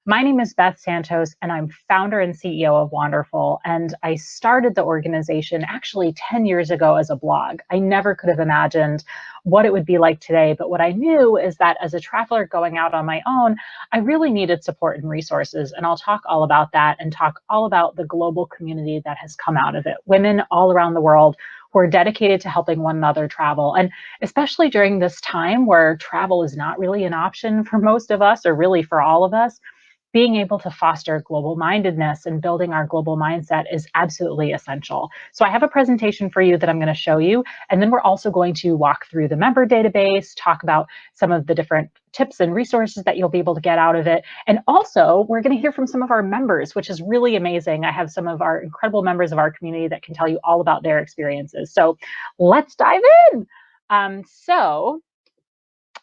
My name is Beth Santos, and I'm founder and CEO of Wanderful. And I started the organization actually 10 years ago as a blog. I never could have imagined what it would be like today. But what I knew is that as a traveler going out on my own, I really needed support and resources. And I'll talk all about that and talk all about the global community that has come out of it. Women all around the world who are dedicated to helping one another travel. And especially during this time where travel is not really an option for most of us, or really for all of us, being able to foster global mindedness and building our global mindset is absolutely essential. So I have a presentation for you that I'm going to show you, and then we're also going to walk through the member database, talk about some of the different tips and resources that you'll be able to get out of it. And also, we're going to hear from some of our members, which is really amazing. I have some of our incredible members of our community that can tell you all about their experiences. So let's dive in.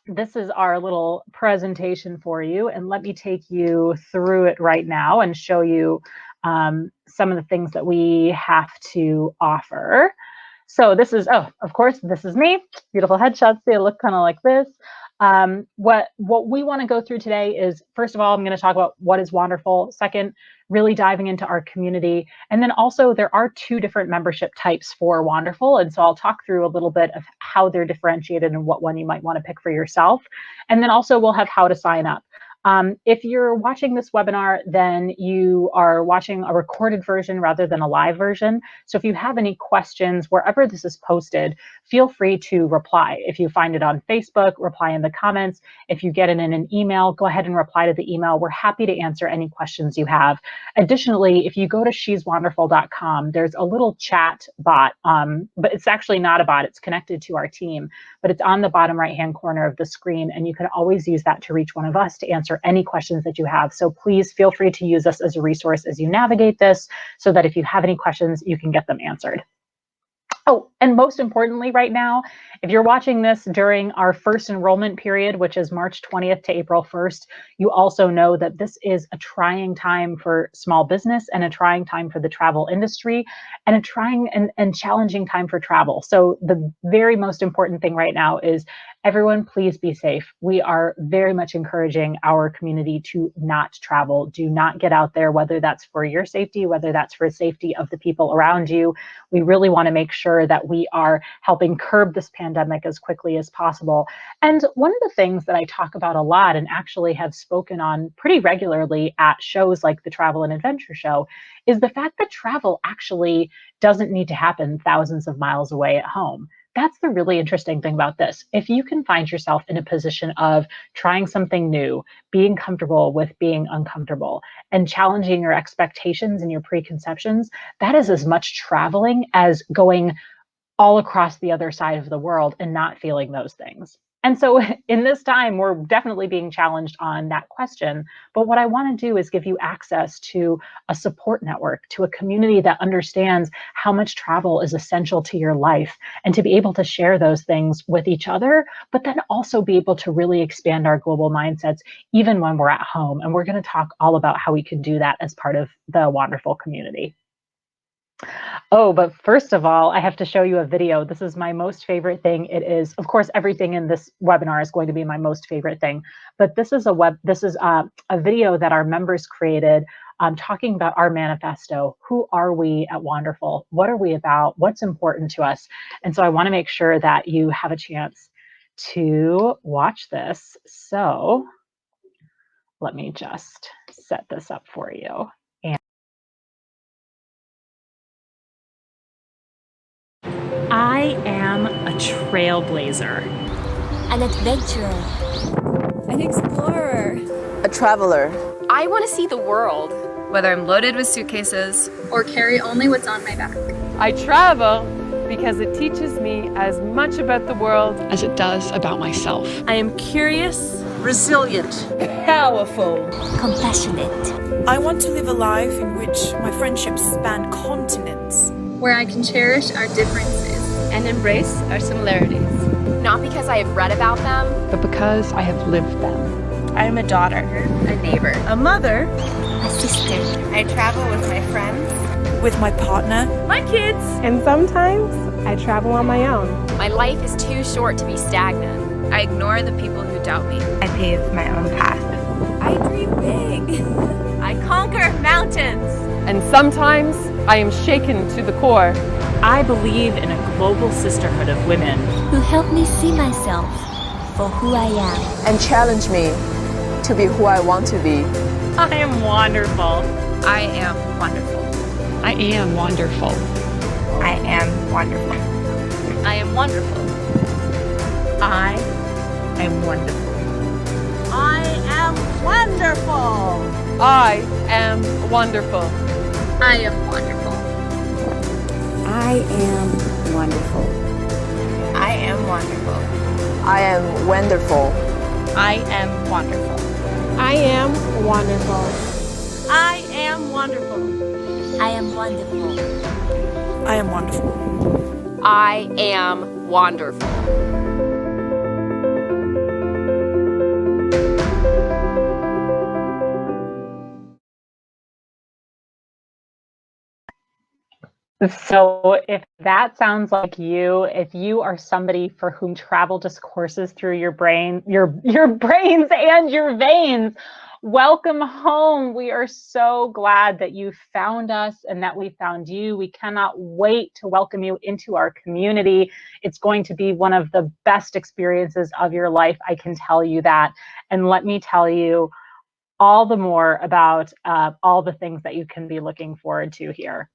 This is our little presentation for you, and let me take you through it right now and show you some of the things that we have to offer. So this is, of course, this is me. Beautiful headshots. They look kind of like this. What we want to go through today is, first of all, I'm going to talk about what is Wanderful. Second, really diving into our community. And then also there are two different membership types for Wanderful. And so I'll talk through a little bit of how they're differentiated and what one you might want to pick for yourself. And then also we'll have how to sign up. If you're watching this webinar, then you are watching a recorded version rather than a live version. So if you have any questions, wherever this is posted, feel free to reply. If you find it on Facebook, reply in the comments. If you get it in an email, go ahead and reply to the email. We're happy to answer any questions you have. Additionally, if you go to sheswanderful.com, there's a little chat bot, but it's actually not a bot. It's connected to our team, but it's on the bottom right-hand corner of the screen, and you can always use that to reach one of us to answer any questions that you have. So please feel free to use us as a resource as you navigate this, so that if you have any questions, you can get them answered. Oh, and most importantly right now, if you're watching this during our first enrollment period, which is March 20th to April 1st, you also know that this is a trying time for small business and a trying time for the travel industry and a trying and challenging time for travel. So the very most important thing right now is everyone, please be safe. We are very much encouraging our community to not travel. Do not get out there, whether that's for your safety, whether that's for the safety of the people around you. We really want to make sure that we are helping curb this pandemic as quickly as possible. And one of the things that I talk about a lot and actually have spoken on pretty regularly at shows like the Travel and Adventure Show is the fact that travel actually doesn't need to happen thousands of miles away at home. That's the really interesting thing about this. If you can find yourself in a position of trying something new, being comfortable with being uncomfortable, and challenging your expectations and your preconceptions, that is as much traveling as going all across the other side of the world and not feeling those things. And so in this time, we're definitely being challenged on that question. But what I want to do is give you access to a support network, to a community that understands how much travel is essential to your life, and to be able to share those things with each other, but then also be able to really expand our global mindsets, even when we're at home. And we're going to talk all about how we can do that as part of the Wanderful community. Oh, but first of all, I have to show you a video. This is my most favorite thing. It is, of course, everything in this webinar is going to be my most favorite thing. But this is a video that our members created talking about our manifesto. Who are we at Wanderful? What are we about? What's important to us? And so I want to make sure that you have a chance to watch this. So let me just set this up for you. I am a trailblazer, an adventurer, an explorer, a traveler. I want to see the world, whether I'm loaded with suitcases or carry only what's on my back. I travel because it teaches me as much about the world as it does about myself. I am curious, resilient, powerful, compassionate. I want to live a life in which my friendships span continents, where I can cherish our differences and embrace our similarities. Not because I have read about them, but because I have lived them. I am a daughter, a neighbor, a mother, a sister. I travel with my friends, with my partner, my kids, and sometimes I travel on my own. My life is too short to be stagnant. I ignore the people who doubt me. I pave my own path. I dream big. Sometimes I am shaken to the core. I believe in a global sisterhood of women who help me see myself for who I am and challenge me to be who I want to be. I am wonderful. I am wonderful. I am wonderful. I am wonderful. I am wonderful. I am wonderful. I am wonderful. I am wonderful. I am wonderful. I am wonderful. I am wonderful. I am wonderful. I am wonderful. I am wonderful. I am wonderful. I am wonderful. I am wonderful. I am wonderful. So if that sounds like you, if you are somebody for whom travel just courses through your brain, your brains and your veins, welcome home. We are so glad that you found us and that we found you. We cannot wait to welcome you into our community. It's going to be one of the best experiences of your life, I can tell you that. And let me tell you all the more about all the things that you can be looking forward to here.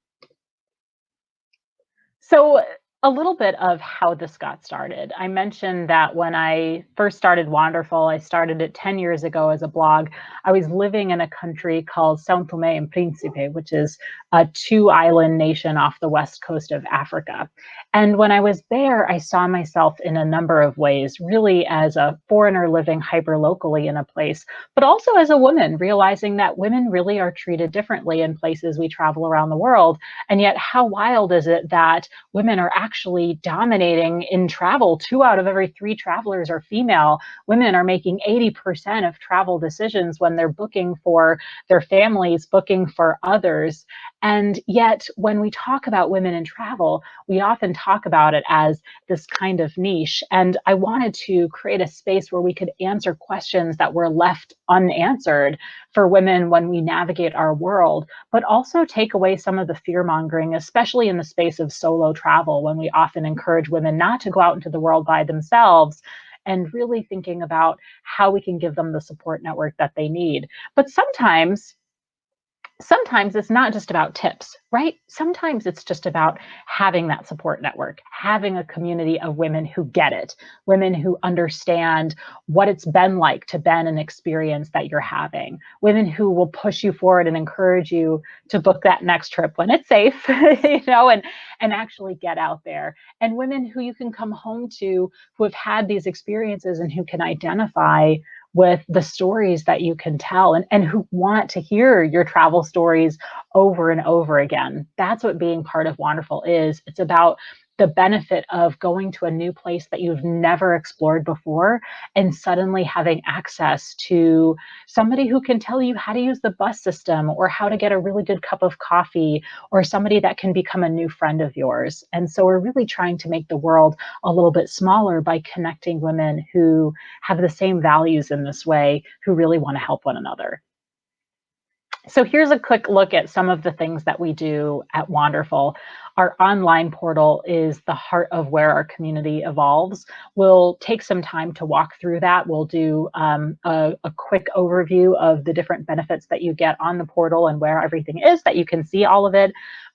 So a little bit of how this got started. I mentioned that when I first started Wanderful, I started it 10 years ago as a blog. I was living in a country called São Tomé and Príncipe, which is a 2-island nation off the west coast of Africa. And when I was there, I saw myself in a number of ways, really as a foreigner living hyper-locally in a place, but also as a woman, realizing that women really are treated differently in places we travel around the world. And yet, how wild is it that women are actually dominating in travel? 2 out of every 3 travelers are female. Women are making 80% of travel decisions when they're booking for their families, booking for others. And yet, when we talk about women in travel, we often talk about it as this kind of niche. And I wanted to create a space where we could answer questions that were left unanswered for women when we navigate our world, but also take away some of the fear mongering, especially in the space of solo travel, when we often encourage women not to go out into the world by themselves, and really thinking about how we can give them the support network that they need. But sometimes it's not just about tips, right? Sometimes it's just about having that support network, having a community of women who get it, women who understand what it's been like to been an experience that you're having, women who will push you forward and encourage you to book that next trip when it's safe, and actually get out there, and women who you can come home to who have had these experiences and who can identify with the stories that you can tell, and who want to hear your travel stories over and over again. That's what being part of Wanderful is. It's about the benefit of going to a new place that you've never explored before and suddenly having access to somebody who can tell you how to use the bus system or how to get a really good cup of coffee, or somebody that can become a new friend of yours. And so we're really trying to make the world a little bit smaller by connecting women who have the same values in this way, who really want to help one another. So here's a quick look at some of the things that we do at Wanderful. Our online portal is the heart of where our community evolves. We'll take some time to walk through that. We'll do a quick overview of the different benefits that you get on the portal and where everything is, that you can see all of it.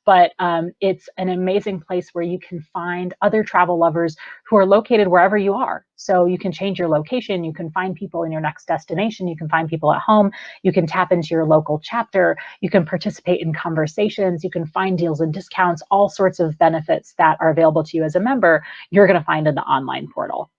But it's an amazing place where you can find other travel lovers who are located wherever you are. So you can change your location, you can find people in your next destination, you can find people at home, you can tap into your local chapter, you can participate in conversations, you can find deals and discounts, all sorts of benefits that are available to you as a member, you're going to find in the online portal.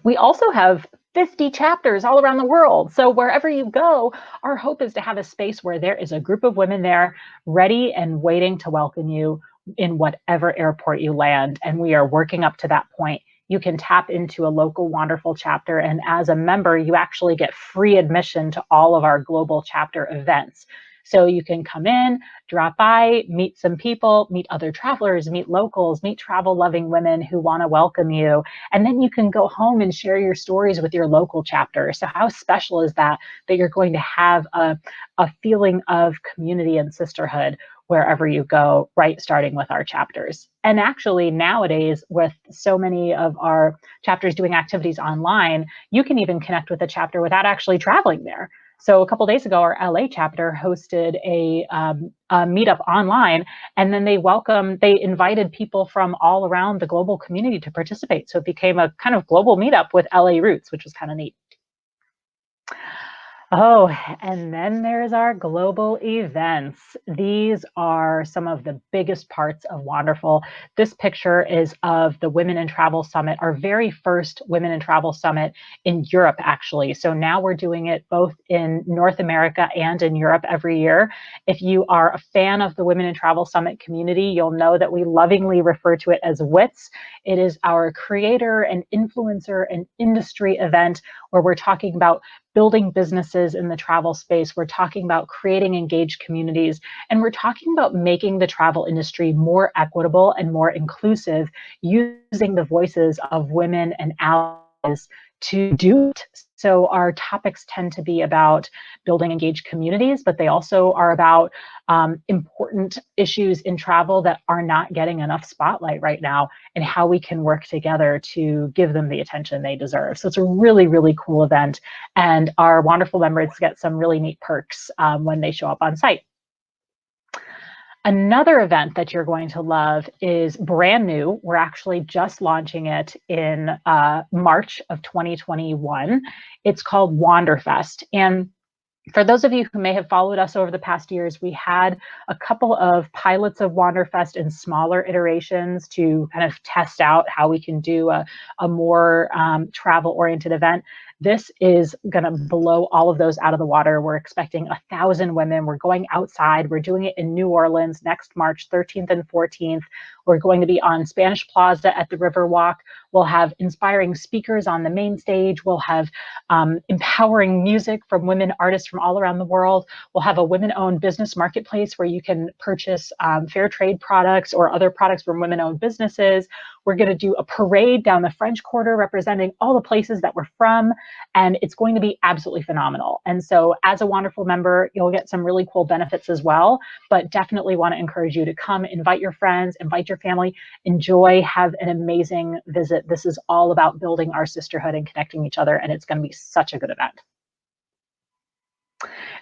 We also have 50 chapters all around the world. So wherever you go, our hope is to have a space where there is a group of women there ready and waiting to welcome you in whatever airport you land. And we are working up to that point. You can tap into a local Wanderful chapter, and as a member, you actually get free admission to all of our global chapter events. So you can come in, drop by, meet some people, meet other travelers, meet locals, meet travel-loving women who want to welcome you. And then you can go home and share your stories with your local chapter. So how special is that you're going to have a feeling of community and sisterhood wherever you go, right, starting with our chapters. And actually nowadays, with so many of our chapters doing activities online, you can even connect with a chapter without actually traveling there. So a couple of days ago, our LA chapter hosted a meetup online, and then they invited people from all around the global community to participate. So it became a kind of global meetup with LA roots, which was kind of neat. Oh, and then there's our global events. These are some of the biggest parts of Wanderful. This picture is of the Women in Travel Summit, our very first Women in Travel Summit in Europe, actually. So now we're doing it both in North America and in Europe every year. If you are a fan of the Women in Travel Summit community, you'll know that we lovingly refer to it as WITS. It is our creator and influencer and industry event where we're talking about building businesses in the travel space. We're talking about creating engaged communities, and we're talking about making the travel industry more equitable and more inclusive, using the voices of women and allies to do it. So our topics tend to be about building engaged communities, but they also are about important issues in travel that are not getting enough spotlight right now, and how we can work together to give them the attention they deserve. So it's a really, really cool event, and our Wanderful members get some really neat perks when they show up on site. Another event that you're going to love is brand new. We're actually just launching it in March of 2021. It's called Wanderfest. And for those of you who may have followed us over the past years, we had a couple of pilots of Wanderfest in smaller iterations to kind of test out how we can do a more travel-oriented event. This is going to blow all of those out of the water. We're expecting 1,000 women. We're going outside. We're doing it in New Orleans next March 13th and 14th. We're going to be on Spanish Plaza at the Riverwalk. We'll have inspiring speakers on the main stage. We'll have empowering music from women artists from all around the world. We'll have a women-owned business marketplace where you can purchase fair trade products or other products from women-owned businesses. We're going to do a parade down the French Quarter representing all the places that we're from, and it's going to be absolutely phenomenal. And so as a Wanderful member, you'll get some really cool benefits as well, but definitely want to encourage you to come, invite your friends, invite your family, enjoy, have an amazing visit. This is all about building our sisterhood and connecting each other, and it's going to be such a good event.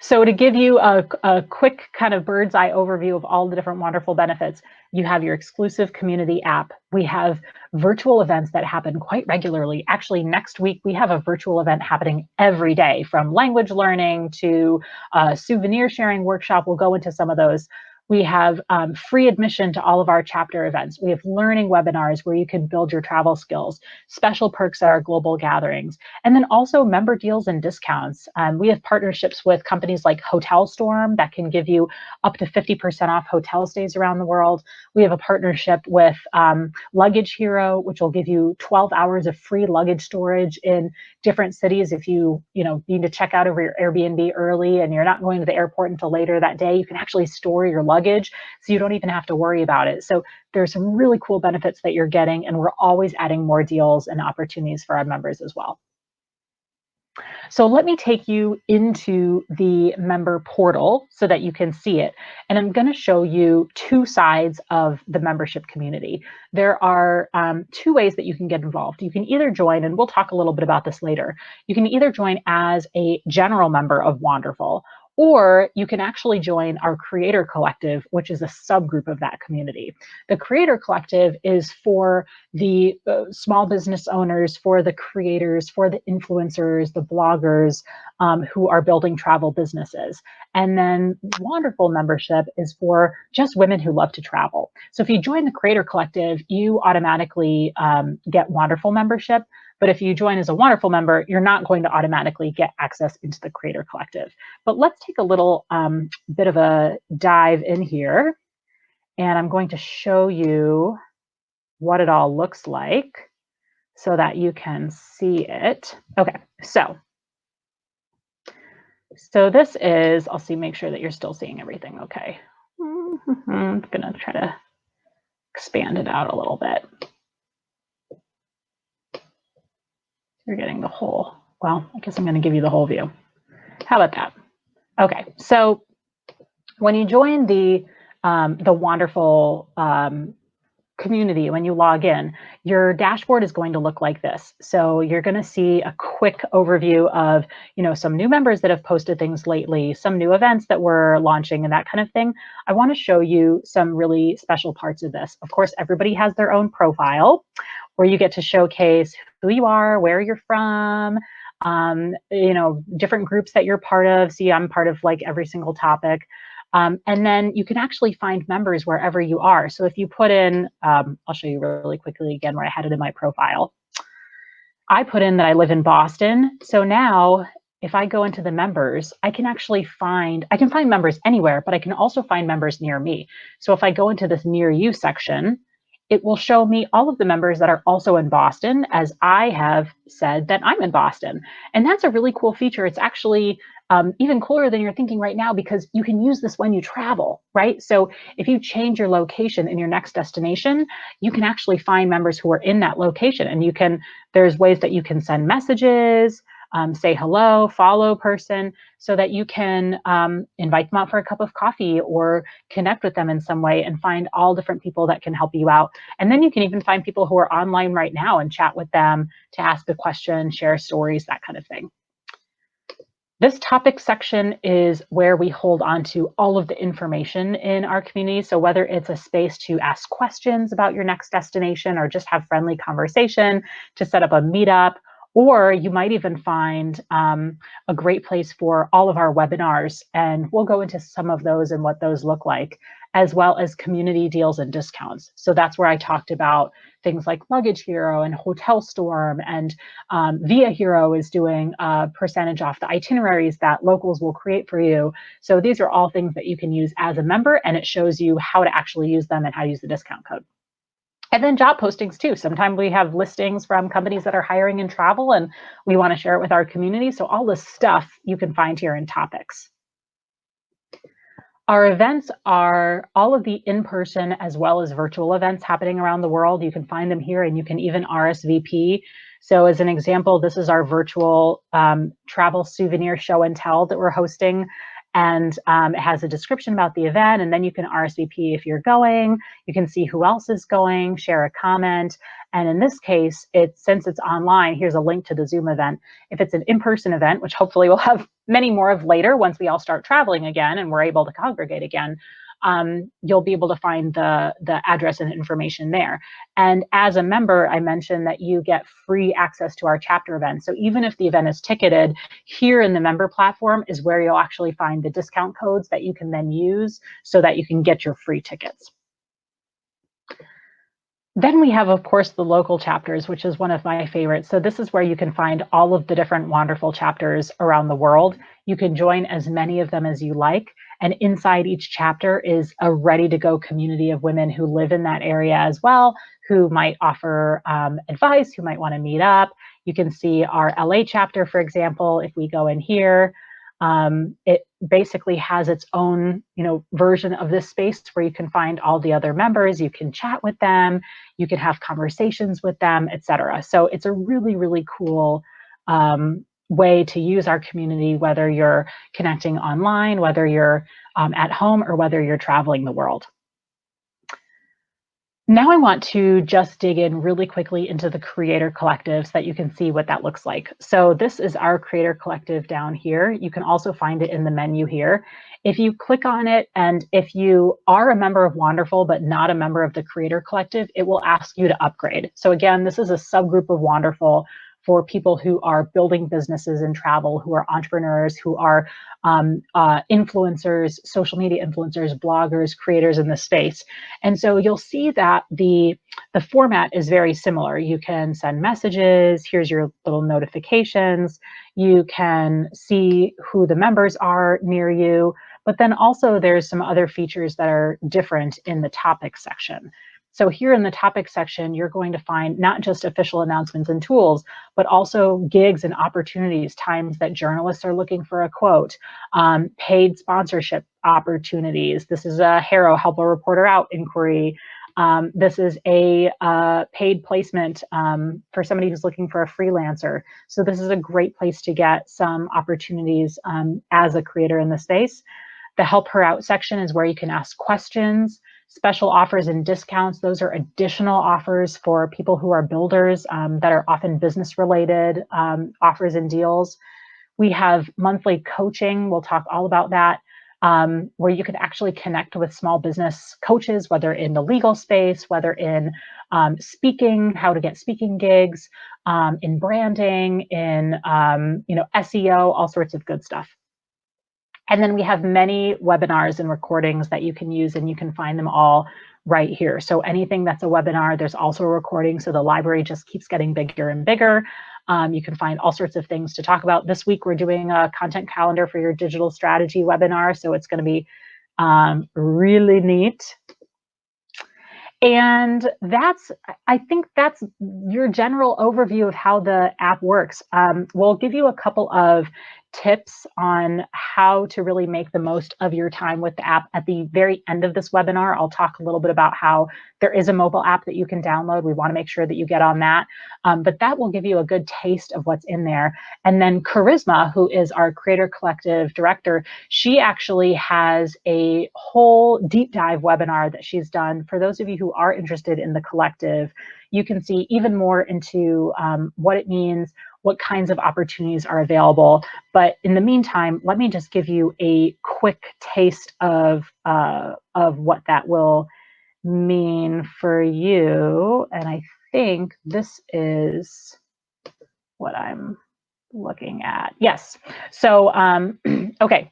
So to give you a quick kind of bird's eye overview of all the different Wanderful benefits, you have your exclusive community app. We have virtual events that happen quite regularly. Actually, next week, we have a virtual event happening every day, from language learning to a souvenir sharing workshop. We'll go into some of those. We have free admission to all of our chapter events. We have learning webinars where you can build your travel skills, special perks at our global gatherings, and then also member deals and discounts. We have partnerships with companies like Hotel Storm that can give you up to 50% off hotel stays around the world. We have a partnership with Luggage Hero, which will give you 12 hours of free luggage storage in different cities. If you need to check out over your Airbnb early and you're not going to the airport until later that day, you can actually store your luggage, so you don't even have to worry about it. So there's some really cool benefits that you're getting, and we're always adding more deals and opportunities for our members as well. So let me take you into the member portal so that you can see it. And I'm going to show you two sides of the membership community. There are two ways that you can get involved. You can either join, and we'll talk a little bit about this later. You can either join as a general member of Wanderful, or you can actually join our Creator Collective, which is a subgroup of that community. The Creator Collective is for the small business owners, for the creators, for the influencers, the bloggers who are building travel businesses. And then Wanderful membership is for just women who love to travel. So if you join the Creator Collective, you automatically get Wanderful membership. But if you join as a Wanderful member, you're not going to automatically get access into the Creator Collective. But let's take a little bit of a dive in here. And I'm going to show you what it all looks like so that you can see it. Okay, so So this is, I'll see, make sure that you're still seeing everything okay. I'm gonna try to expand it out a little bit. You're getting the whole, well, I guess I'm gonna give you the whole view. How about that? Okay, so when you join the Wanderful community, when you log in, your dashboard is going to look like this. So you're going to see a quick overview of, some new members that have posted things lately, some new events that we're launching and that kind of thing. I want to show you some really special parts of this. Of course, everybody has their own profile where you get to showcase who you are, where you're from, different groups that you're part of. See, I'm part of like every single topic. And then you can actually find members wherever you are. So if you put in, I'll show you really quickly again where I had it in my profile. I put in that I live in Boston. So now if I go into the members, I can find members anywhere, but I can also find members near me. So if I go into this near you section, it will show me all of the members that are also in Boston, as I have said that I'm in Boston. And that's a really cool feature. It's actually even cooler than you're thinking right now, because you can use this when you travel, right? So if you change your location in your next destination, you can actually find members who are in that location. And there's ways that you can send messages, say hello, follow a person, so that you can invite them out for a cup of coffee or connect with them in some way and find all different people that can help you out. And then you can even find people who are online right now and chat with them to ask a question, share stories, that kind of thing. This topic section is where we hold on to all of the information in our community. So whether it's a space to ask questions about your next destination or just have friendly conversation, to set up a meetup, or you might even find a great place for all of our webinars. And we'll go into some of those and what those look like, as well as community deals and discounts. So that's where I talked about things like Luggage Hero and Hotel Storm, and Via Hero is doing a percentage off the itineraries that locals will create for you. So these are all things that you can use as a member, and it shows you how to actually use them and how to use the discount code. And then job postings too. Sometimes we have listings from companies that are hiring in travel and we want to share it with our community. So all this stuff you can find here in topics. Our events are all of the in-person as well as virtual events happening around the world. You can find them here, and you can even RSVP. So as an example, this is our virtual travel souvenir show and tell that we're hosting. And it has a description about the event, and then you can RSVP if you're going. You can see who else is going, share a comment. And in this case, since it's online, here's a link to the Zoom event. If it's an in-person event, which hopefully we'll have many more of later once we all start traveling again and we're able to congregate again, you'll be able to find the address and information there. And as a member, I mentioned that you get free access to our chapter events. So even if the event is ticketed, here in the member platform is where you'll actually find the discount codes that you can then use so that you can get your free tickets. Then we have, of course, the local chapters, which is one of my favorites. So this is where you can find all of the different Wanderful chapters around the world. You can join as many of them as you like. And inside each chapter is a ready-to-go community of women who live in that area as well, who might offer advice, who might want to meet up. You can see our LA chapter, for example. If we go in here, it basically has its own, version of this space where you can find all the other members. You can chat with them, you can have conversations with them, etc. So it's a really, really cool way to use our community, whether you're connecting online, whether you're at home, or whether you're traveling the world. Now I want to just dig in really quickly into the creator collective so that you can see what that looks like. So this is our creator collective down here. You can also find it in the menu here. If you click on it, and if you are a member of Wanderful but not a member of the creator collective, it will ask you to upgrade. So again, this is a subgroup of Wanderful for people who are building businesses in travel, who are entrepreneurs, who are influencers, social media influencers, bloggers, creators in the space. And so you'll see that the format is very similar. You can send messages, here's your little notifications, you can see who the members are near you, but then also there's some other features that are different in the topic section. So here in the topic section, you're going to find not just official announcements and tools, but also gigs and opportunities, times that journalists are looking for a quote, paid sponsorship opportunities. This is a HARO, Help a Reporter Out inquiry. This is a paid placement for somebody who's looking for a freelancer. So this is a great place to get some opportunities as a creator in the space. The Help Her Out section is where you can ask questions. Special offers and discounts, those are additional offers for people who are builders that are often business related offers and deals. We have monthly coaching. We'll talk all about that, where you can actually connect with small business coaches, whether in the legal space, whether in speaking, how to get speaking gigs, in branding, in SEO, all sorts of good stuff. And then we have many webinars and recordings that you can use, and you can find them all right here. So anything that's a webinar, there's also a recording. So the library just keeps getting bigger and bigger. You can find all sorts of things to talk about. This week, we're doing a content calendar for your digital strategy webinar. So it's going to be really neat. And I think that's your general overview of how the app works. We'll give you a couple of tips on how to really make the most of your time with the app. At the very end of this webinar, I'll talk a little bit about how there is a mobile app that you can download. We want to make sure that you get on that, but that will give you a good taste of what's in there. And then Charisma, who is our Creator Collective director, she actually has a whole deep dive webinar that she's done. For those of you who are interested in the collective, you can see even more into what it means, what kinds of opportunities are available. But in the meantime, let me just give you a quick taste of what that will mean for you. And I think this is what I'm looking at. Yes. So, okay.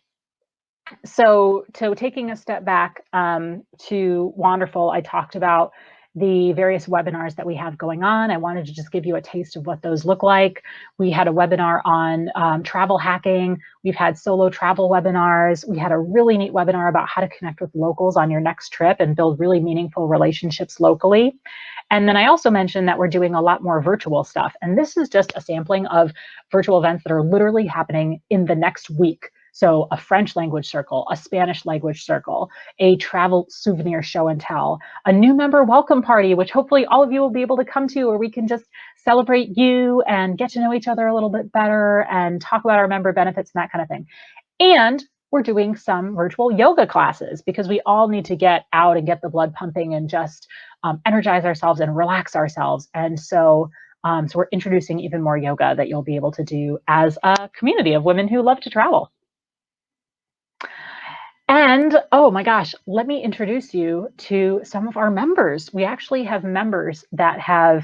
So taking a step back to Wanderful, I talked about the various webinars that we have going on. I wanted to just give you a taste of what those look like. We had a webinar on travel hacking. We've had solo travel webinars. We had a really neat webinar about how to connect with locals on your next trip and build really meaningful relationships locally. And then I also mentioned that we're doing a lot more virtual stuff. And this is just a sampling of virtual events that are literally happening in the next week. So a French language circle, a Spanish language circle, a travel souvenir show and tell, a new member welcome party, which hopefully all of you will be able to come to, where we can just celebrate you and get to know each other a little bit better and talk about our member benefits and that kind of thing. And we're doing some virtual yoga classes because we all need to get out and get the blood pumping and just energize ourselves and relax ourselves. And so we're introducing even more yoga that you'll be able to do as a community of women who love to travel. And oh my gosh, let me introduce you to some of our members. We actually have members that have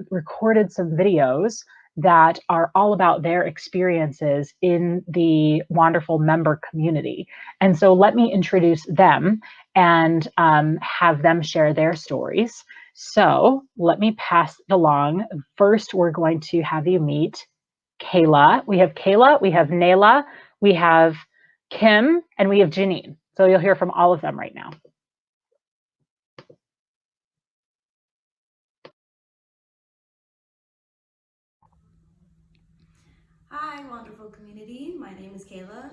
recorded some videos that are all about their experiences in the Wanderful member community. And so let me introduce them and have them share their stories. So let me pass it along. First, we're going to have you meet Kayla. We have Kayla, we have Nayla, we have Kim, and we have Janine. So you'll hear from all of them right now. Hi, Wanderful community. My name is Kayla,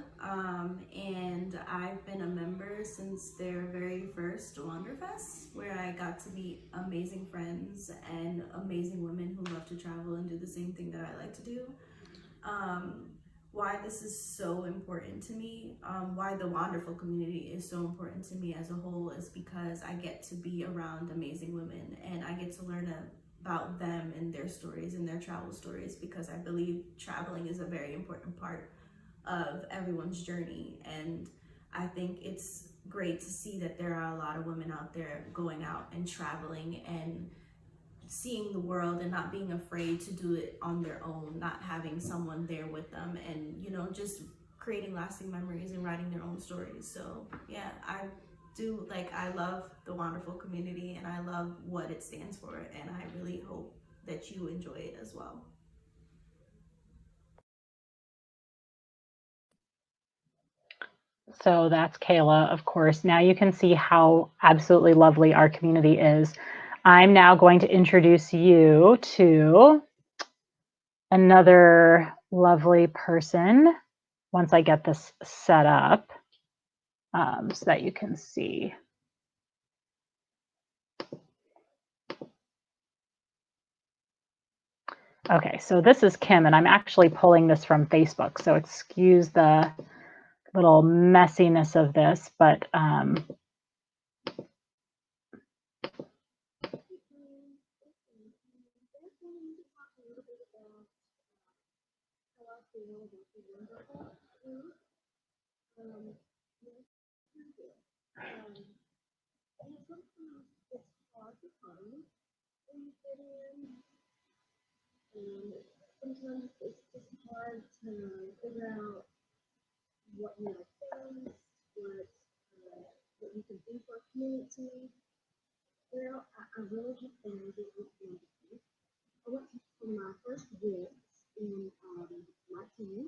and I've been a member since their very first Wanderfest, where I got to meet amazing friends and amazing women who love to travel and do the same thing that I like to do. Why this is so important to me, why the Wanderful community is so important to me as a whole, is because I get to be around amazing women and I get to learn about them and their stories and their travel stories, because I believe traveling is a very important part of everyone's journey. And I think it's great to see that there are a lot of women out there going out and traveling and seeing the world and not being afraid to do it on their own, not having someone there with them, and just creating lasting memories and writing their own stories. So yeah, I love the Wanderful community and I love what it stands for, and I really hope that you enjoy it as well. So that's Kayla, of course. Now you can see how absolutely lovely our community is. I'm now going to introduce you to another lovely person once I get this set up so that you can see. Okay, so this is Kim, and I'm actually pulling this from Facebook, so excuse the little messiness of this, but sometimes it's just hard to figure out what you like best, what you can do for a community. Well, I really have found it with Wanderful. I went to my first weeks in my team,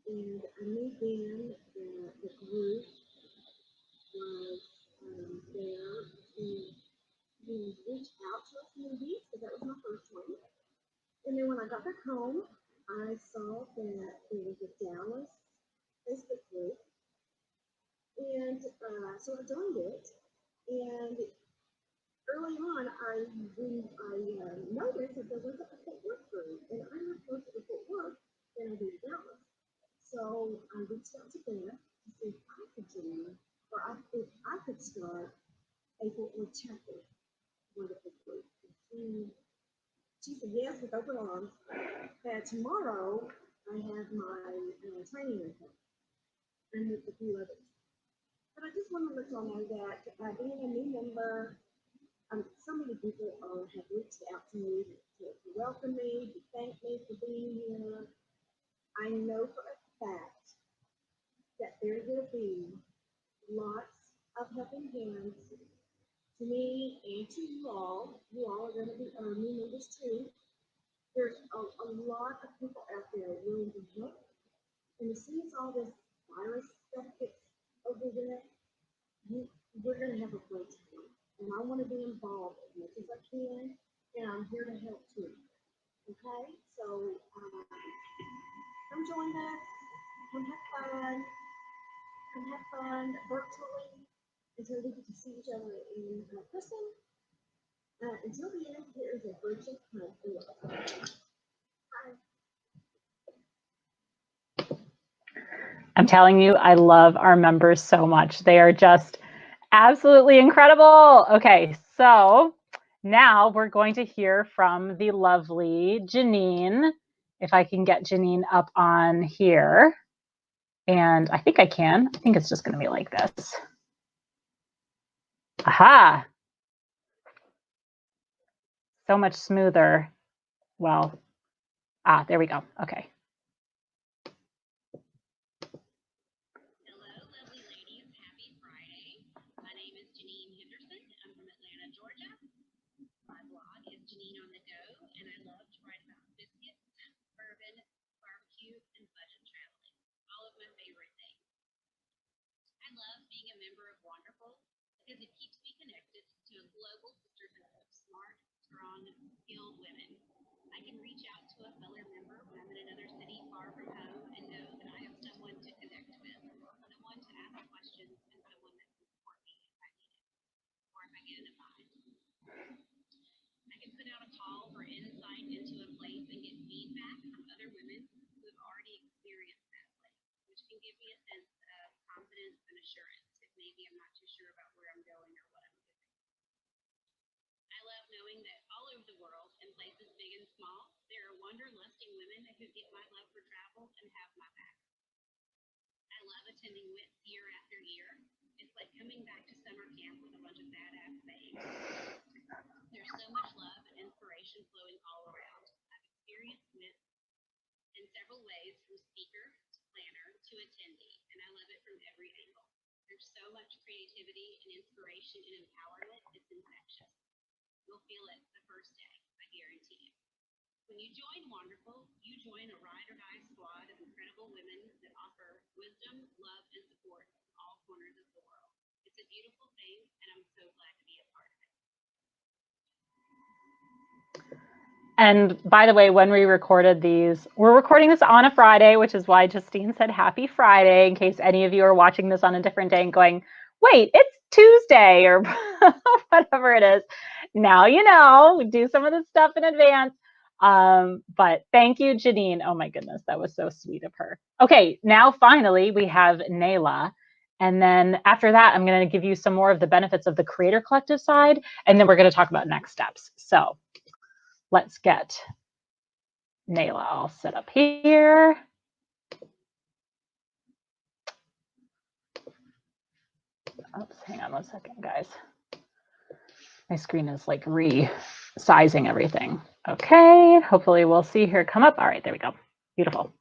and I knew then that the group was there to reach out to our communities, because that was my first one. And then when I got back home, I saw that there was a Dallas Facebook group, and so I joined it. And early on, I noticed that there was a Fort Worth group, and I lived closer to Fort Worth than I did Dallas. So I reached out to Beth to see if I could join, or if I could start a Fort Worth chapter Wanderful group. She said yes with open arms. Tomorrow I have my training with her and with a few others. But I just want to let y'all know that being a new member, so many people have reached out to me to welcome me, to thank me for being here. I know for a fact that there will be lots of helping hands to me and to you all. You all are going to be new members too. There's a lot of people out there willing to help. And as soon as all this virus stuff gets over there, we're going to have a great time. And I want to be involved as much as I can, and I'm here to help too. Okay? So come join us. Come have fun. Come have fun virtually until we get to see each other in person. Until the end, here is a virtual hug. I'm telling you, I love our members so much. They are just absolutely incredible. Okay, so now we're going to hear from the lovely Janine. If I can get Janine up on here. And I think I can. I think it's just going to be like this. Aha. So much smoother. Well, there we go. Okay. Hello, lovely ladies. Happy Friday. My name is Janine Henderson. I'm from Atlanta, Georgia. My blog is Janine on the Go, and I love to write about biscuits, bourbon, barbecue, and budget traveling. All of my favorite things. I love being a member of Wanderful because it keeps me connected to a global sisterhood of smart, strong, skilled women. I can reach out to a fellow member when I'm in another city far from home and know that I have someone to connect with, someone to ask questions, and someone that can support me if I need it, or if I get in a bind. I can put out a call for insight into a place and get feedback from other women who have already experienced that place, which can give me a sense of confidence and assurance if maybe I'm not too sure about where I'm going or what I'm doing. I love knowing that all over the world, in places big and small, there are wanderlusting women who get my love for travel and have my back. I love attending WITS year after year. It's like coming back to summer camp with a bunch of badass babes. There's so much love and inspiration flowing all around. I've experienced WITS in several ways, from speaker to planner to attendee, and I love it from every angle. There's so much creativity and inspiration and empowerment, it's infectious. You'll feel it the first day, I guarantee you. When you join Wanderful, you join a ride or die squad of incredible women that offer wisdom, love, And by the way, when we recorded these, we're recording this on a Friday, which is why Justine said happy Friday, in case any of you are watching this on a different day and going, wait, it's Tuesday or whatever it is. Now you know, we do some of this stuff in advance. But thank you, Janine. Oh my goodness, that was so sweet of her. Okay, now finally we have Nayla. And then after that, I'm going to give you some more of the benefits of the Creator Collective side, and then we're going to talk about next steps. So let's get Nayla all set up here. Oops, hang on 1 second, guys. My screen is like resizing everything. Okay, hopefully we'll see her come up. All right, there we go. Beautiful.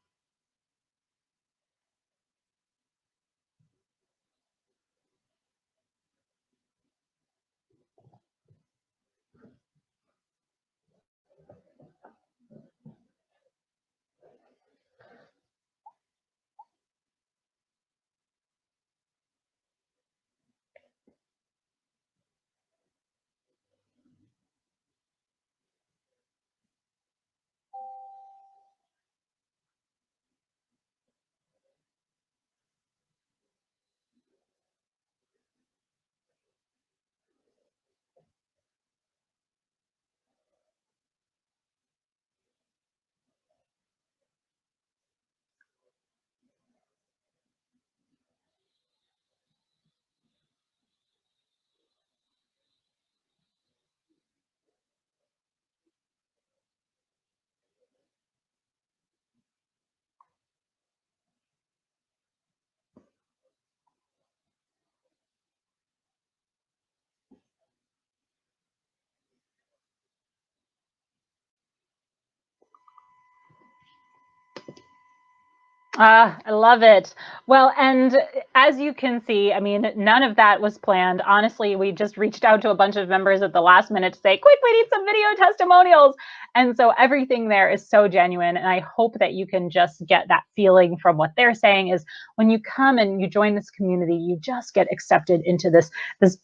I love it. Well, and as you can see, I mean, none of that was planned. Honestly, we just reached out to a bunch of members at the last minute to say, quick, we need some video testimonials. And so everything there is so genuine. And I hope that you can just get that feeling from what they're saying is when you come and you join this community, you just get accepted into this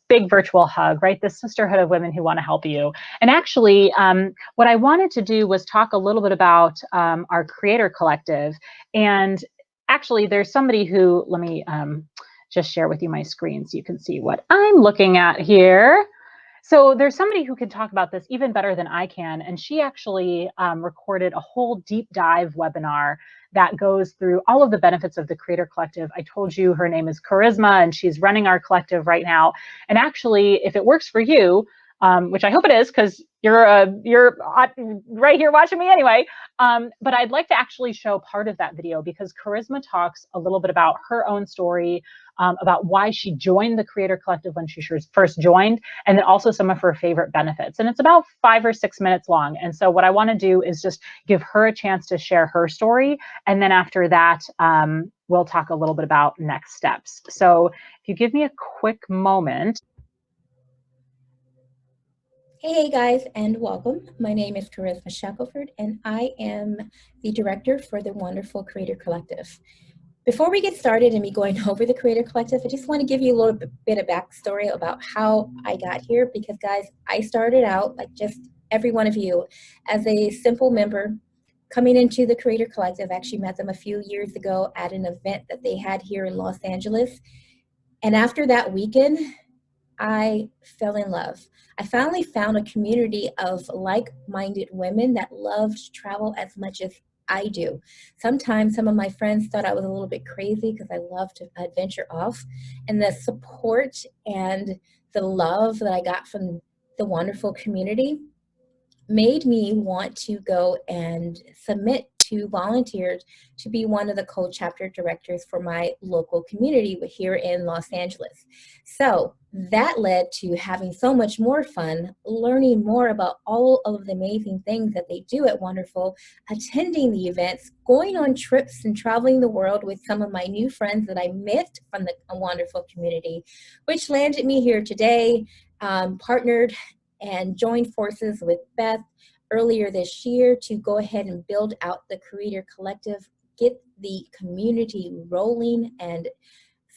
big virtual hug, right? This sisterhood of women who want to help you. And actually, what I wanted to do was talk a little bit about our Creator Collective. And actually, there's somebody who, let me just share with you my screen so you can see what I'm looking at here. So there's somebody who can talk about this even better than I can. And she actually recorded a whole deep dive webinar that goes through all of the benefits of the Creator Collective. I told you her name is Charisma, and she's running our collective right now. And actually, if it works for you, which I hope it is, because you're right here watching me anyway. But I'd like to actually show part of that video because Charisma talks a little bit about her own story, about why she joined the Creator Collective when she first joined, and then also some of her favorite benefits. And it's about 5 or 6 minutes long. And so what I want to do is just give her a chance to share her story. And then after that, we'll talk a little bit about next steps. So if you give me a quick moment. Hey guys, and welcome. My name is Charisma Shackelford, and I am the director for the Wanderful Creator Collective. Before we get started and me going over the Creator Collective, I just want to give you a little bit of backstory about how I got here, because guys, I started out, like just every one of you, as a simple member coming into the Creator Collective. I actually met them a few years ago at an event that they had here in Los Angeles. And after that weekend, I fell in love. I finally found a community of like-minded women that loved to travel as much as I do. Sometimes some of my friends thought I was a little bit crazy because I love to adventure off. And the support and the love that I got from the Wanderful community made me want to go and submit to volunteer to be one of the co-chapter directors for my local community here in Los Angeles. So that led to having so much more fun, learning more about all of the amazing things that they do at Wanderful, attending the events, going on trips and traveling the world with some of my new friends that I met from the Wanderful community, which landed me here today, partnered and joined forces with Beth earlier this year to go ahead and build out the Creator Collective, get the community rolling and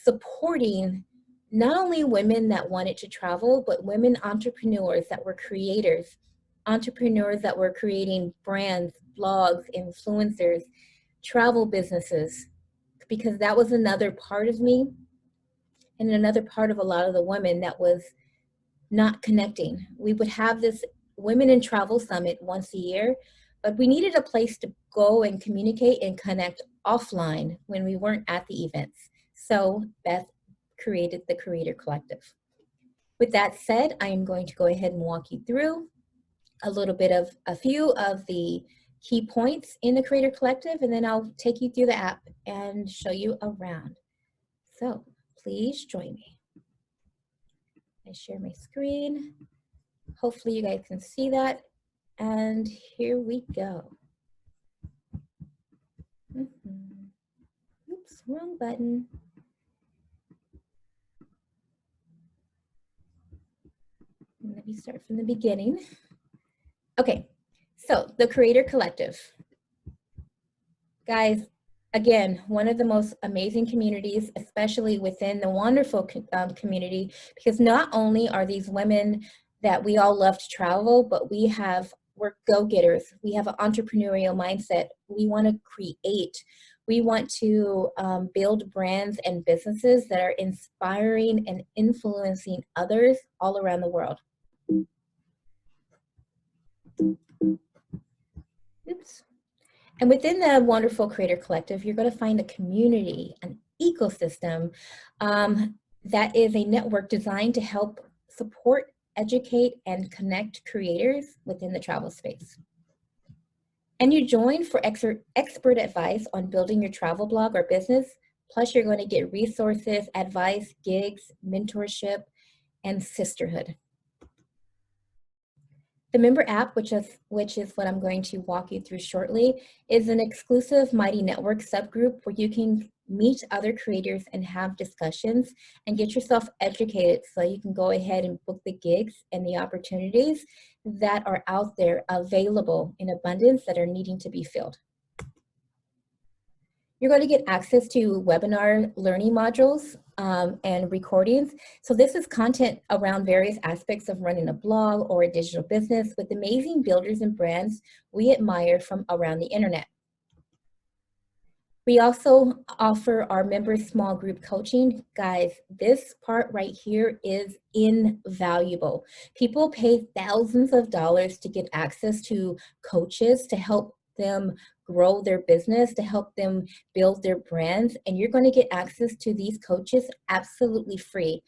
supporting not only women that wanted to travel, but women entrepreneurs that were creators entrepreneurs that were creating brands, blogs, influencers, travel businesses, because that was another part of me and another part of a lot of the women that was not connecting. We would have this Women in Travel Summit once a year, but we needed a place to go and communicate and connect offline when we weren't at the events. So Beth created the Creator Collective. With that said, I am going to go ahead and walk you through a few of the key points in the Creator Collective, and then I'll take you through the app and show you around. So please join me. I share my screen. Hopefully you guys can see that. And here we go. Oops, wrong button. Let me start from the beginning. Okay, so the Creator Collective. Guys, again, one of the most amazing communities, especially within the Wanderful community, because not only are these women that we all love to travel, but we're go-getters. We have an entrepreneurial mindset. We want to create. We want to build brands and businesses that are inspiring and influencing others all around the world. Oops. And within the Wanderful Creator Collective, you're going to find a community, an ecosystem that is a network designed to help support, educate, and connect creators within the travel space. And you join for expert advice on building your travel blog or business. Plus, you're going to get resources, advice, gigs, mentorship, and sisterhood. The member app, which is what I'm going to walk you through shortly, is an exclusive Mighty Network subgroup where you can meet other creators and have discussions and get yourself educated so you can go ahead and book the gigs and the opportunities that are out there available in abundance that are needing to be filled. You're going to get access to webinar learning modules and recordings. So this is content around various aspects of running a blog or a digital business with amazing builders and brands we admire from around the internet. We also offer our members small group coaching. Guys, this part right here is invaluable. People pay thousands of dollars to get access to coaches to help them grow their business, to help them build their brands, and you're going to get access to these coaches absolutely free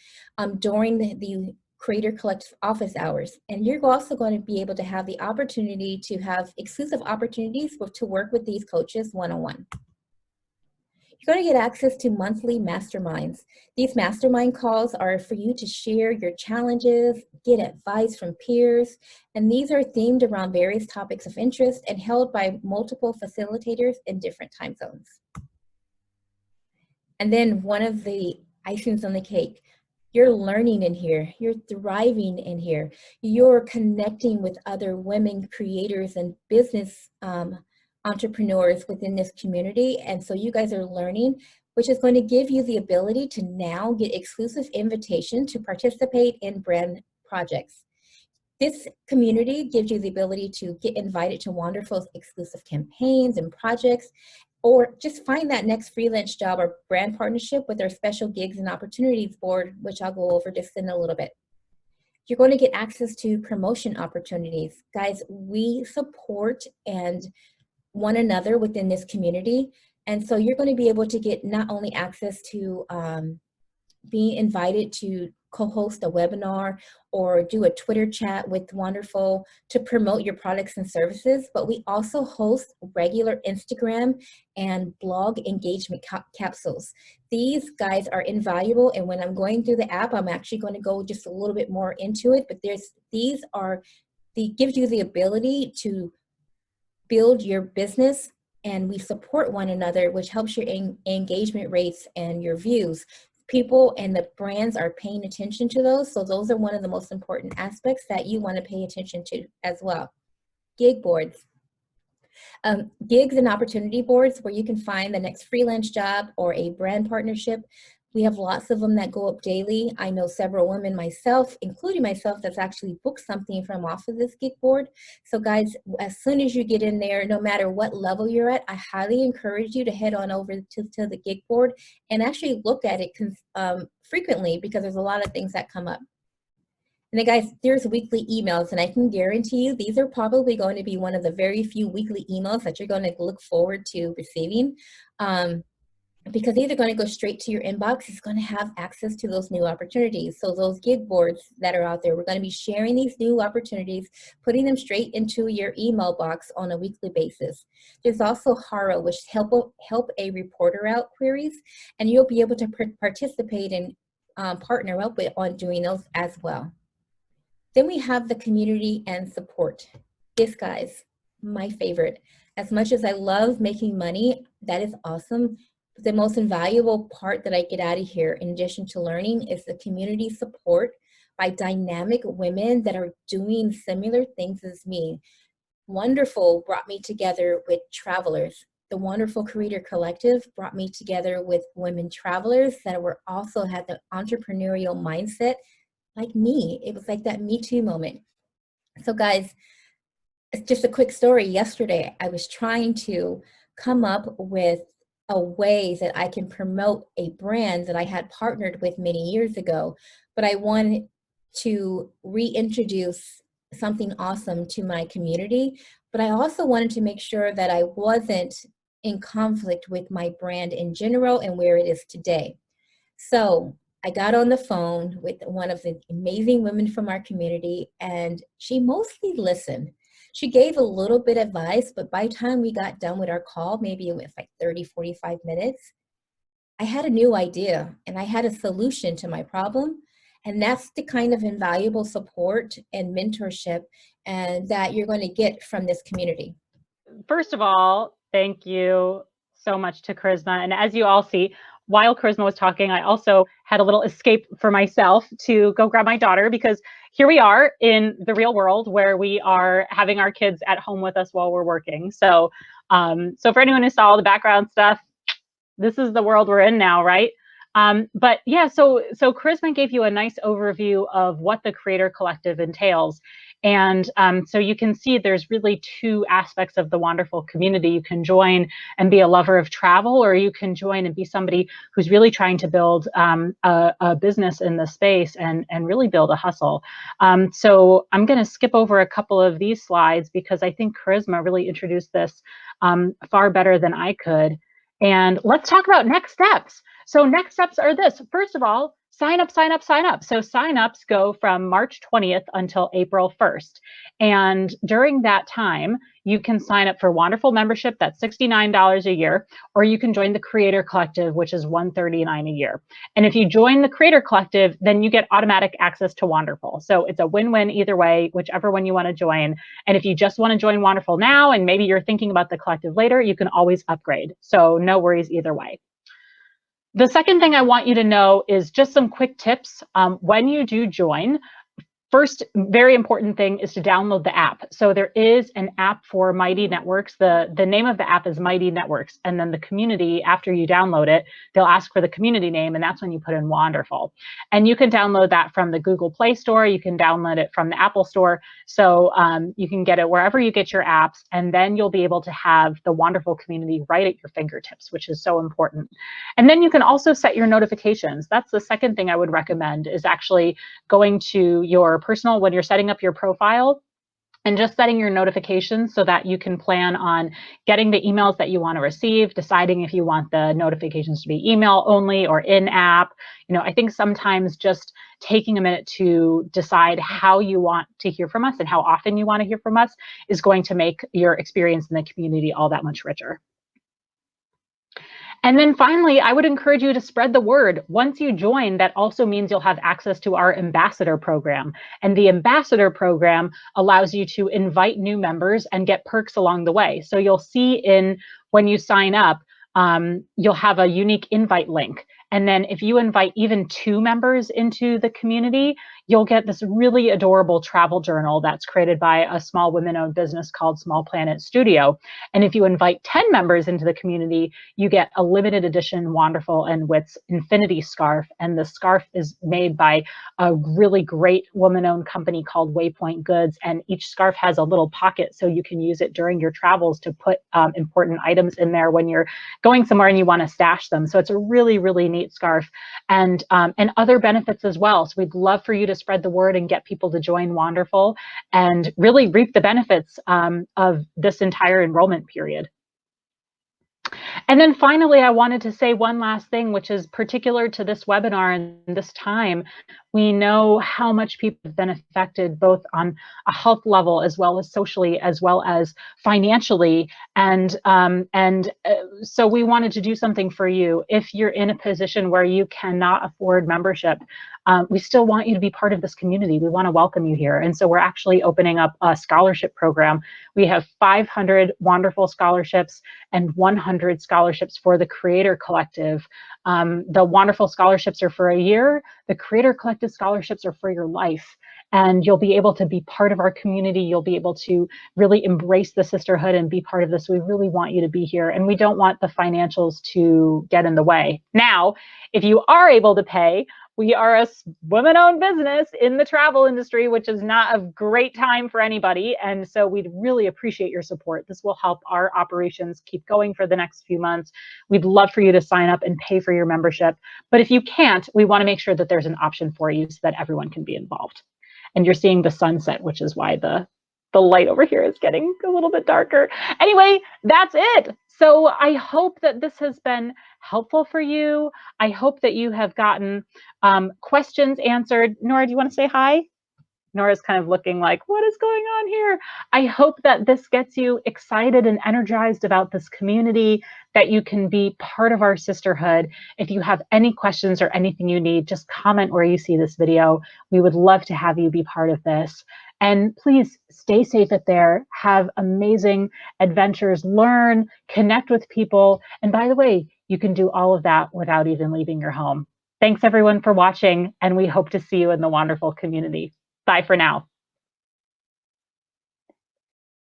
during the Creator Collective office hours. And you're also going to be able to have the opportunity to have exclusive opportunities to work with these coaches one-on-one. You're going to get access to monthly masterminds. These mastermind calls are for you to share your challenges, get advice from peers, and these are themed around various topics of interest and held by multiple facilitators in different time zones. And then one of the icings on the cake, you're learning in here, you're thriving in here, you're connecting with other women creators and business entrepreneurs within this community. And so you guys are learning, which is going to give you the ability to now get exclusive invitation to participate in brand projects. This community gives you the ability to get invited to Wanderful's exclusive campaigns and projects, or just find that next freelance job or brand partnership with our special gigs and opportunities board, which I'll go over just in a little bit. You're going to get access to promotion opportunities. Guys, we support and one another within this community. And so you're going to be able to get not only access to being invited to co-host a webinar or do a Twitter chat with Wanderful to promote your products and services, but we also host regular Instagram and blog engagement capsules. These guys are invaluable, and when I'm going through the app, I'm actually going to go just a little bit more into it, but gives you the ability to build your business, and we support one another, which helps your engagement rates and your views. People and the brands are paying attention to those, so those are one of the most important aspects that you want to pay attention to as well. Gig boards. Gigs and opportunity boards where you can find the next freelance job or a brand partnership. We have lots of them that go up daily. I know several women myself, including myself, that's actually booked something from off of this gig board. So guys, as soon as you get in there, no matter what level you're at, I highly encourage you to head on over to the gig board and actually look at it frequently, because there's a lot of things that come up. And then guys, there's weekly emails, and I can guarantee you these are probably going to be one of the very few weekly emails that you're going to look forward to receiving. Because these are going to go straight to your inbox. It's going to have access to those new opportunities. So those gig boards that are out there, we're going to be sharing these new opportunities, putting them straight into your email box on a weekly basis. There's also HARO, which help a reporter out queries, and you'll be able to participate and partner up with on doing those as well. Then we have the community and support. This, guys, my favorite. As much as I love making money, that is awesome. The most invaluable part that I get out of here, in addition to learning, is the community support by dynamic women that are doing similar things as me. Wanderful brought me together with travelers. The Wanderful Creator Collective brought me together with women travelers that were also had the entrepreneurial mindset like me. It was like that Me Too moment. So guys, it's just a quick story. Yesterday, I was trying to come up with a way that I can promote a brand that I had partnered with many years ago, but I wanted to reintroduce something awesome to my community, but I also wanted to make sure that I wasn't in conflict with my brand in general and where it is today. So I got on the phone with one of the amazing women from our community, and she mostly listened. She gave a little bit of advice, but by the time we got done with our call, maybe it was like 30, 45 minutes, I had a new idea and I had a solution to my problem. And that's the kind of invaluable support and mentorship and that you're going to get from this community. First of all, thank you so much to Charisma. And as you all see, while Charisma was talking, I also had a little escape for myself to go grab my daughter, because here we are in the real world where we are having our kids at home with us while we're working. So, so for anyone who saw all the background stuff, this is the world we're in now, right? But yeah, so Charisma gave you a nice overview of what the Creator Collective entails. And so you can see there's really two aspects of the Wanderful community. You can join and be a lover of travel, or you can join and be somebody who's really trying to build a business in the space and really build a hustle. So I'm going to skip over a couple of these slides because I think Charisma really introduced this far better than I could. And let's talk about next steps. So next steps are this. First of all, sign up, sign up, sign up. So signups go from March 20th until April 1st. And during that time, you can sign up for Wanderful membership. That's $69 a year, or you can join the Creator Collective, which is $139 a year. And if you join the Creator Collective, then you get automatic access to Wanderful. So it's a win-win either way, whichever one you want to join. And if you just want to join Wanderful now, and maybe you're thinking about the collective later, you can always upgrade. So no worries either way. The second thing I want you to know is just some quick tips. When you do join, first, very important thing is to download the app. So there is an app for Mighty Networks. The name of the app is Mighty Networks. And then the community, after you download it, they'll ask for the community name, and that's when you put in Wanderful. And you can download that from the Google Play Store. You can download it from the Apple Store. So you can get it wherever you get your apps, and then you'll be able to have the Wanderful community right at your fingertips, which is so important. And then you can also set your notifications. That's the second thing I would recommend, is actually going to your personal, when you're setting up your profile, and just setting your notifications so that you can plan on getting the emails that you want to receive, deciding if you want the notifications to be email only or in-app. You know, I think sometimes just taking a minute to decide how you want to hear from us and how often you want to hear from us is going to make your experience in the community all that much richer. And then finally, I would encourage you to spread the word. Once you join, that also means you'll have access to our ambassador program. And the ambassador program allows you to invite new members and get perks along the way. So you'll see when you sign up, you'll have a unique invite link. And then if you invite even 2 members into the community, you'll get this really adorable travel journal that's created by a small women-owned business called Small Planet Studio. And if you invite 10 members into the community, you get a limited edition Wanderful and Wits Infinity scarf. And the scarf is made by a really great woman-owned company called Waypoint Goods. And each scarf has a little pocket so you can use it during your travels to put important items in there when you're going somewhere and you want to stash them. So it's a really, really neat scarf, and other benefits as well. So we'd love for you to spread the word and get people to join Wanderful and really reap the benefits of this entire enrollment period. And then finally, I wanted to say one last thing, which is particular to this webinar and this time. We know how much people have been affected both on a health level as well as socially, as well as financially. And so we wanted to do something for you. If you're in a position where you cannot afford membership, we still want you to be part of this community. We want to welcome you here. And so we're actually opening up a scholarship program. We have 500 Wanderful scholarships and 100 scholarships for the Creator Collective. The Wanderful scholarships are for a year. The Creator Collective scholarships are for your life. And you'll be able to be part of our community. You'll be able to really embrace the sisterhood and be part of this. We really want you to be here. And we don't want the financials to get in the way. Now, if you are able to pay, we are a women-owned business in the travel industry, which is not a great time for anybody. And so we'd really appreciate your support. This will help our operations keep going for the next few months. We'd love for you to sign up and pay for your membership. But if you can't, we want to make sure that there's an option for you so that everyone can be involved. And you're seeing the sunset, which is why the light over here is getting a little bit darker. Anyway, that's it. So I hope that this has been helpful for you. I hope that you have gotten questions answered. Nora, do you want to say hi? Nora's kind of looking like, what is going on here? I hope that this gets you excited and energized about this community, that you can be part of our sisterhood. If you have any questions or anything you need, just comment where you see this video. We would love to have you be part of this. And please stay safe out there, have amazing adventures, learn, connect with people. And by the way, you can do all of that without even leaving your home. Thanks everyone for watching, and we hope to see you in the Wanderful community. Bye for now.